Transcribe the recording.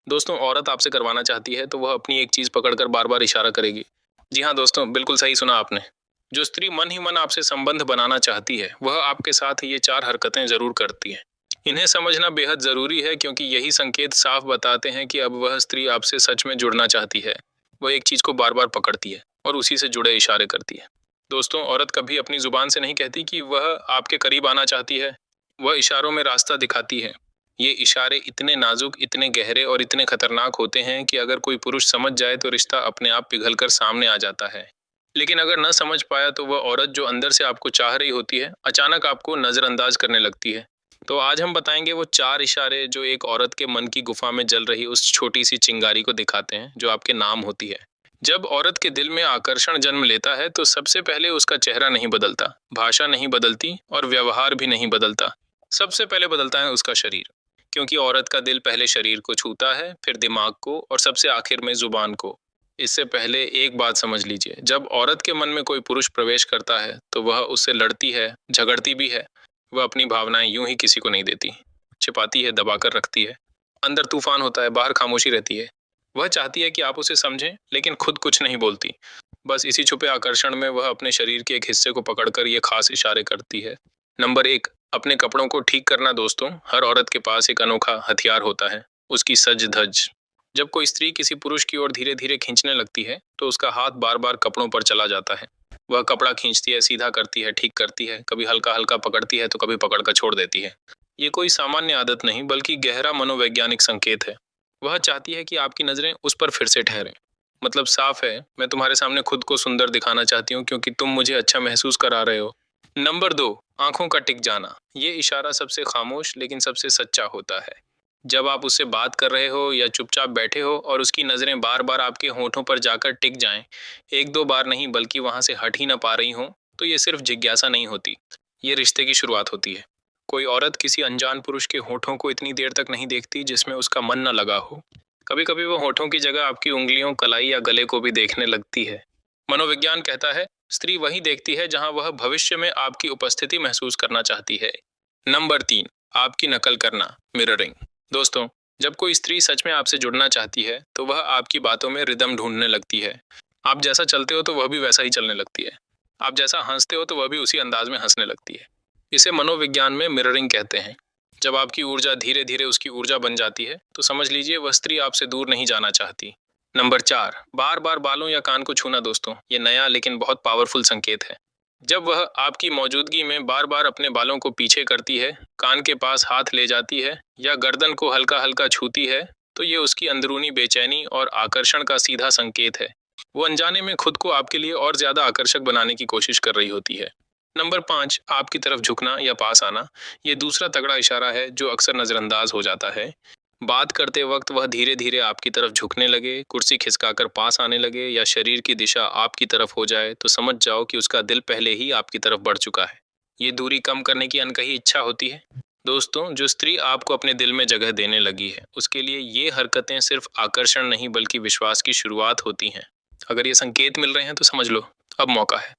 दोस्तों, औरत आपसे करवाना चाहती है तो वह अपनी एक चीज पकड़कर बार बार इशारा करेगी। जी हाँ दोस्तों, बिल्कुल सही सुना आपने। जो स्त्री मन ही मन आपसे संबंध बनाना चाहती है वह आपके साथ ये 4 हरकतें जरूर करती है। इन्हें समझना बेहद जरूरी है क्योंकि यही संकेत साफ बताते हैं कि अब वह स्त्री आपसे सच में जुड़ना चाहती है। वह एक चीज को बार बार पकड़ती है और उसी से जुड़े इशारे करती है। दोस्तों, औरत कभी अपनी जुबान से नहीं कहती कि वह आपके करीब आना चाहती है। वह इशारों में रास्ता दिखाती है। ये इशारे इतने नाजुक, इतने गहरे और इतने खतरनाक होते हैं कि अगर कोई पुरुष समझ जाए तो रिश्ता अपने आप पिघलकर सामने आ जाता है। लेकिन अगर न समझ पाया तो वह औरत जो अंदर से आपको चाह रही होती है, अचानक आपको नजरअंदाज करने लगती है। तो आज हम बताएंगे वो 4 इशारे जो एक औरत के मन की गुफा में जल रही उस छोटी सी चिंगारी को दिखाते हैं जो आपके नाम होती है। जब औरत के दिल में आकर्षण जन्म लेता है तो सबसे पहले उसका चेहरा नहीं बदलता, भाषा नहीं बदलती और व्यवहार भी नहीं बदलता। सबसे पहले बदलता है उसका शरीर। क्योंकि औरत का दिल पहले शरीर को छूता है, फिर दिमाग को और सबसे आखिर में जुबान को। इससे पहले एक बात समझ लीजिए, जब औरत के मन में कोई पुरुष प्रवेश करता है तो वह उससे लड़ती है, झगड़ती भी है। वह अपनी भावनाएं यूं ही किसी को नहीं देती, छिपाती है, दबाकर रखती है। अंदर तूफान होता है, बाहर खामोशी रहती है। वह चाहती है कि आप उसे समझें, लेकिन खुद कुछ नहीं बोलती। बस इसी छुपे आकर्षण में वह अपने शरीर के एक हिस्से को पकड़कर ये खास इशारे करती है। नंबर 1, अपने कपड़ों को ठीक करना। दोस्तों, हर औरत के पास एक अनोखा हथियार होता है, उसकी सज धज। जब कोई स्त्री किसी पुरुष की ओर धीरे धीरे खींचने लगती है तो उसका हाथ बार बार कपड़ों पर चला जाता है। वह कपड़ा खींचती है, सीधा करती है, ठीक करती है, कभी हल्का हल्का पकड़ती है तो कभी पकड़कर छोड़ देती है। ये कोई सामान्य आदत नहीं बल्कि गहरा मनोवैज्ञानिक संकेत है। वह चाहती है कि आपकी नजरें उस पर फिर से ठहरें। मतलब साफ है, मैं तुम्हारे सामने खुद को सुंदर दिखाना चाहती हूँ क्योंकि तुम मुझे अच्छा महसूस करा रहे हो। नंबर 2, आंखों का टिक जाना। ये इशारा सबसे खामोश लेकिन सबसे सच्चा होता है। जब आप उससे बात कर रहे हो या चुपचाप बैठे हो और उसकी नजरें बार बार आपके होठों पर जाकर टिक जाएं, एक दो बार नहीं बल्कि वहां से हट ही ना पा रही हो, तो ये सिर्फ जिज्ञासा नहीं होती, ये रिश्ते की शुरुआत होती है। कोई औरत किसी अनजान पुरुष के होठों को इतनी देर तक नहीं देखती जिसमें उसका मन न लगा हो। कभी कभी वो होठों की जगह आपकी उंगलियों, कलाई या गले को भी देखने लगती है। मनोविज्ञान कहता है, स्त्री वही देखती है जहां वह भविष्य में आपकी उपस्थिति महसूस करना चाहती है। नंबर 3, आपकी नकल करना, मिररिंग। दोस्तों, जब कोई स्त्री सच में आपसे जुड़ना चाहती है तो वह आपकी बातों में रिदम ढूंढने लगती है। आप जैसा चलते हो तो वह भी वैसा ही चलने लगती है। आप जैसा हंसते हो तो वह भी उसी अंदाज में हंसने लगती है। इसे मनोविज्ञान में मिररिंग कहते हैं। जब आपकी ऊर्जा धीरे धीरे उसकी ऊर्जा बन जाती है तो समझ लीजिए वह स्त्री आपसे दूर नहीं जाना चाहती। नंबर 4, बार बार बालों या कान को छूना। दोस्तों, ये नया लेकिन बहुत पावरफुल संकेत है। जब वह आपकी मौजूदगी में बार बार अपने बालों को पीछे करती है, कान के पास हाथ ले जाती है या गर्दन को हल्का हल्का छूती है, तो ये उसकी अंदरूनी बेचैनी और आकर्षण का सीधा संकेत है। वो अनजाने में खुद को आपके लिए और ज्यादा आकर्षक बनाने की कोशिश कर रही होती है। नंबर 5, आपकी तरफ झुकना या पास आना। ये दूसरा तगड़ा इशारा है जो अक्सर नजरअंदाज हो जाता है। बात करते वक्त वह धीरे धीरे आपकी तरफ झुकने लगे, कुर्सी खिसकाकर पास आने लगे या शरीर की दिशा आपकी तरफ हो जाए तो समझ जाओ कि उसका दिल पहले ही आपकी तरफ बढ़ चुका है। ये दूरी कम करने की अनकही इच्छा होती है। दोस्तों, जो स्त्री आपको अपने दिल में जगह देने लगी है उसके लिए ये हरकतें सिर्फ आकर्षण नहीं बल्कि विश्वास की शुरुआत होती हैं। अगर ये संकेत मिल रहे हैं तो समझ लो अब मौका है।